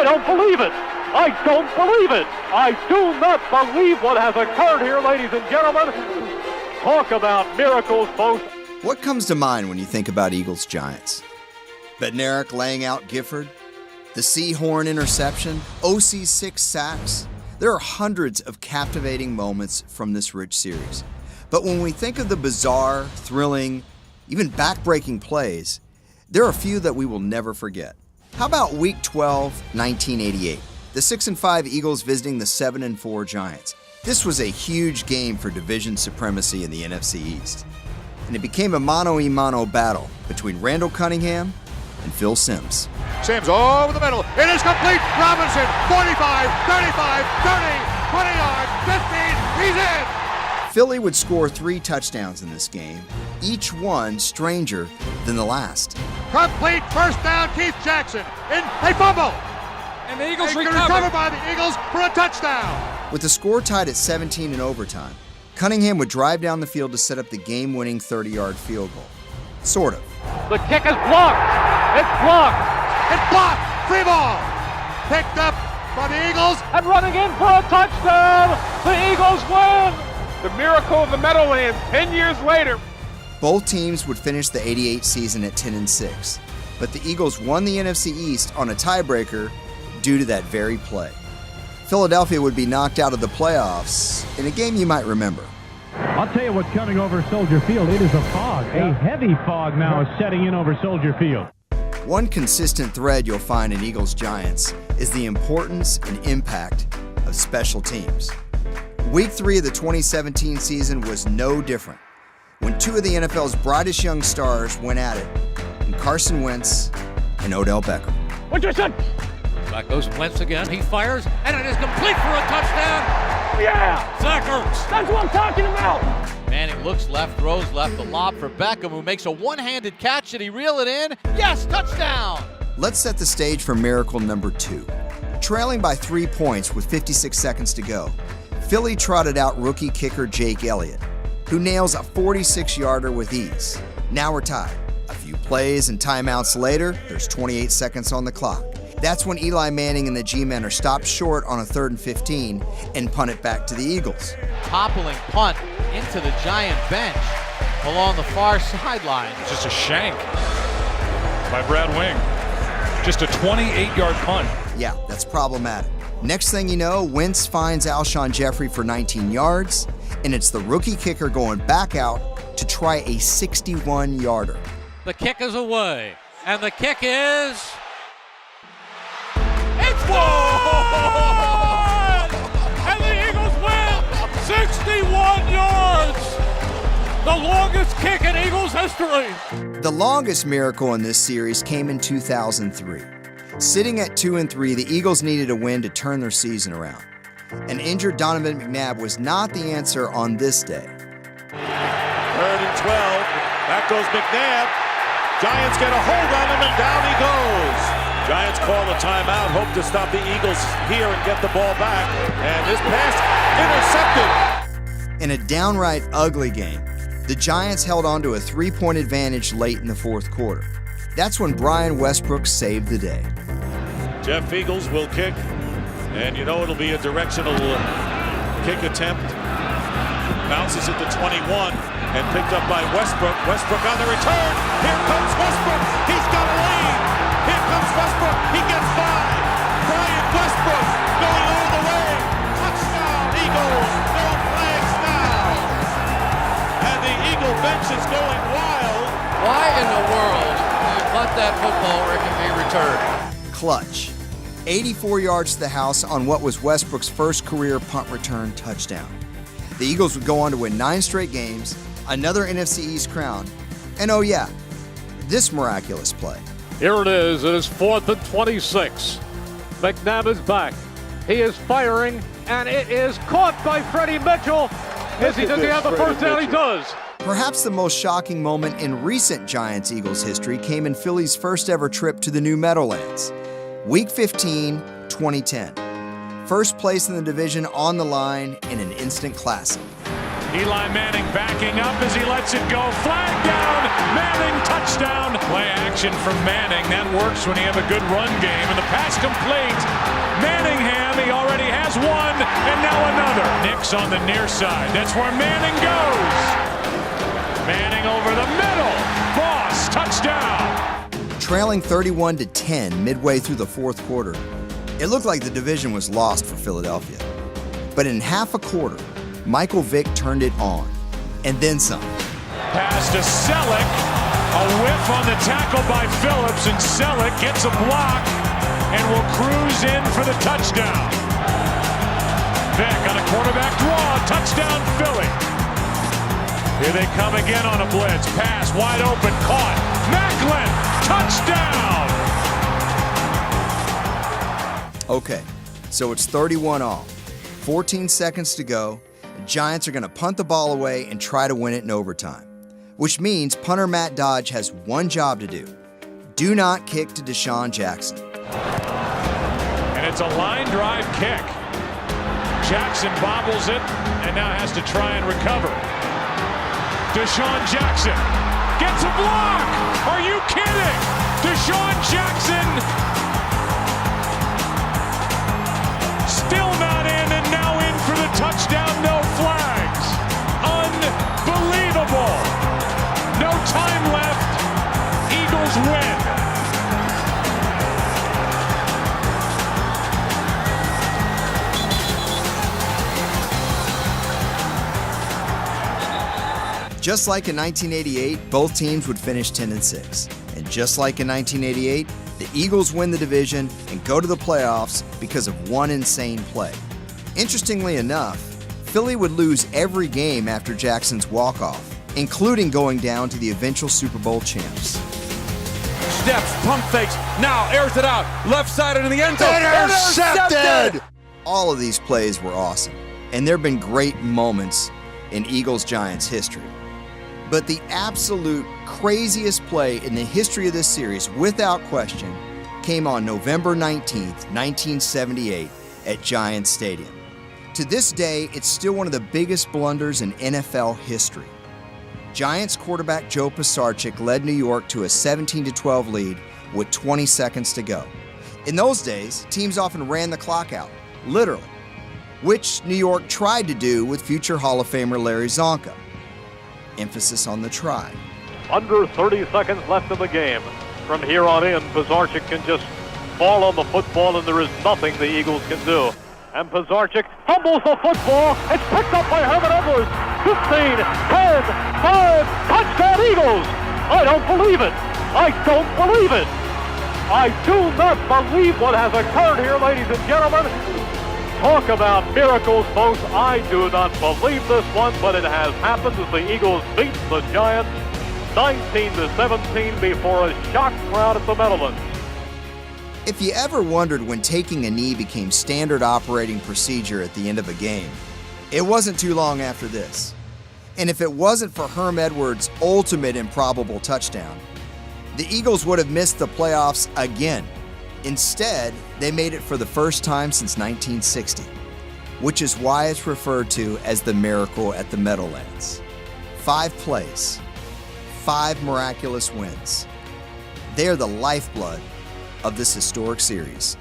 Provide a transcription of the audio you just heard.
I don't believe it. I don't believe it. I do not believe what has occurred here, ladies and gentlemen. Talk about miracles, folks. What comes to mind when you think about Eagles-Giants? Bednarik laying out Gifford? The Seahorn interception? OC's 6 sacks? There are hundreds of captivating moments from this rich series. But when we think of the bizarre, thrilling, even back-breaking plays, there are a few that we will never forget. How about Week 12, 1988? The 6-5 Eagles visiting the 7-4 Giants. This was a huge game for division supremacy in the NFC East. And it became a mano-a-mano battle between Randall Cunningham and Phil Simms. Simms over the middle. It is complete. Robinson, 45, 35, 30, 20 yards, 15. He's in. Philly would score 3 touchdowns in this game, each one stranger than the last. Complete first down, Keith Jackson. In a fumble. And the Eagles recovered by the Eagles for a touchdown. With the score tied at 17 in overtime, Cunningham would drive down the field to set up the game-winning 30-yard field goal. Sort of. The kick is blocked. It's blocked. It's blocked. Free ball. Picked up by the Eagles. And running in for a touchdown. The Eagles win. The miracle of the Meadowlands 10 years later. Both teams would finish the 88 season at 10-6, but the Eagles won the NFC East on a tiebreaker due to that very play. Philadelphia would be knocked out of the playoffs in a game you might remember. I'll tell you what's coming over Soldier Field. It is a fog. A heavy fog now is setting in over Soldier Field. One consistent thread you'll find in Eagles-Giants is the importance and impact of special teams. Week 3 of the 2017 season was no different, when 2 of the NFL's brightest young stars went at it, and Carson Wentz and Odell Beckham. What you said? Back goes Wentz again. He fires, and it is complete for a touchdown. Yeah! Zach Ertz. That's what I'm talking about! Manning looks left, throws left, the lob for Beckham, who makes a one-handed catch. Did he reel it in? Yes, touchdown! Let's set the stage for miracle number 2. Trailing by 3 points with 56 seconds to go, Philly trotted out rookie kicker Jake Elliott, who nails a 46-yarder with ease. Now we're tied. A few plays and timeouts later, there's 28 seconds on the clock. That's when Eli Manning and the G-men are stopped short on a 3rd and 15 and punt it back to the Eagles. Toppling punt into the Giant bench along the far sideline. Just a shank by Brad Wing. Just a 28-yard punt. Yeah, that's problematic. Next thing you know, Wentz finds Alshon Jeffrey for 19 yards, and it's the rookie kicker going back out to try a 61-yarder. The kick is away, and the kick is... It's good! And the Eagles win 61 yards! The longest kick in Eagles history! The longest miracle in this series came in 2003. Sitting at 2-3, the Eagles needed a win to turn their season around. An injured Donovan McNabb was not the answer on this day. 3rd and 12. Back goes McNabb. Giants get a hold on him, and down he goes. Giants call a timeout, hope to stop the Eagles here and get the ball back. And this pass intercepted. In a downright ugly game, the Giants held on to a 3-point advantage late in the 4th quarter. That's when Brian Westbrook saved the day. Jeff Eagles will kick, and you know it'll be a directional kick attempt. Bounces at the 21 and picked up by Westbrook. Westbrook on the return. Here comes Westbrook. He's got a lead. Here comes Westbrook. He gets by. Brian Westbrook going all the way. Touchdown, Eagles. No flags now. And the Eagle bench is going wild. Why in the world do you punt that football where it can be returned? Clutch. 84 yards to the house on what was Westbrook's first career punt return touchdown. The Eagles would go on to win 9 straight games, another NFC East crown, and oh yeah, this miraculous play. Here it is. It is 4th and 26. McNabb is back. He is firing, and it is caught by Freddie Mitchell. Does he have the first down? He does. Perhaps the most shocking moment in recent Giants-Eagles history came in Philly's first ever trip to the new Meadowlands. Week 15, 2010. First place in the division on the line in an instant classic. Eli Manning backing up as he lets it go. Flag down. Manning touchdown. Play action from Manning. That works when you have a good run game. And the pass complete. Manningham, he already has one. And now another. Nix on the near side. That's where Manning goes. Manning over the middle. Boss, touchdown. Trailing 31-10 midway through the fourth quarter, it looked like the division was lost for Philadelphia. But in half a quarter, Michael Vick turned it on, and then some. Pass to Selleck, a whiff on the tackle by Phillips, and Selleck gets a block and will cruise in for the touchdown. Vick on a quarterback draw, touchdown Philly. Here they come again on a blitz, pass wide open, caught, Macklin, touchdown! Okay, so it's 31 all, 14 seconds to go. The Giants are going to punt the ball away and try to win it in overtime, which means punter Matt Dodge has one job to do. Do not kick to Deshaun Jackson. And it's a line drive kick. Jackson bobbles it and now has to try and recover. Deshaun Jackson gets a block! Are you kidding? Deshaun Jackson still not in and now in for the touchdown, no flags. Unbelievable. No time left. Eagles win. Just like in 1988, both teams would finish 10-6. And just like in 1988, the Eagles win the division and go to the playoffs because of one insane play. Interestingly enough, Philly would lose every game after Jackson's walk-off, including going down to the eventual Super Bowl champs. Steps, pump fakes, now airs it out, left side into the end zone. Intercepted! All of these plays were awesome, and there have been great moments in Eagles-Giants history. But the absolute craziest play in the history of this series, without question, came on November 19th, 1978 at Giants Stadium. To this day, it's still one of the biggest blunders in NFL history. Giants quarterback Joe Pisarcik led New York to a 17-12 lead with 20 seconds to go. In those days, teams often ran the clock out, literally, which New York tried to do with future Hall of Famer Larry Zonka. Emphasis on the try. Under 30 seconds left in the game. From here on in, Pisarcik can just fall on the football and there is nothing the Eagles can do. And Pisarcik fumbles the football. It's picked up by Herman Edwards. 15, 10, 5, touchdown Eagles! I don't believe it. I don't believe it. I do not believe what has occurred here, ladies and gentlemen. Talk about miracles, folks. I do not believe this one, but it has happened as the Eagles beat the Giants 19-17 before a shocked crowd at the Meadowlands. If you ever wondered when taking a knee became standard operating procedure at the end of a game, it wasn't too long after this. And if it wasn't for Herm Edwards' ultimate improbable touchdown, the Eagles would have missed the playoffs again. Instead, they made it for the first time since 1960, which is why it's referred to as the miracle at the Meadowlands. 5 plays, 5 miraculous wins. They are the lifeblood of this historic series.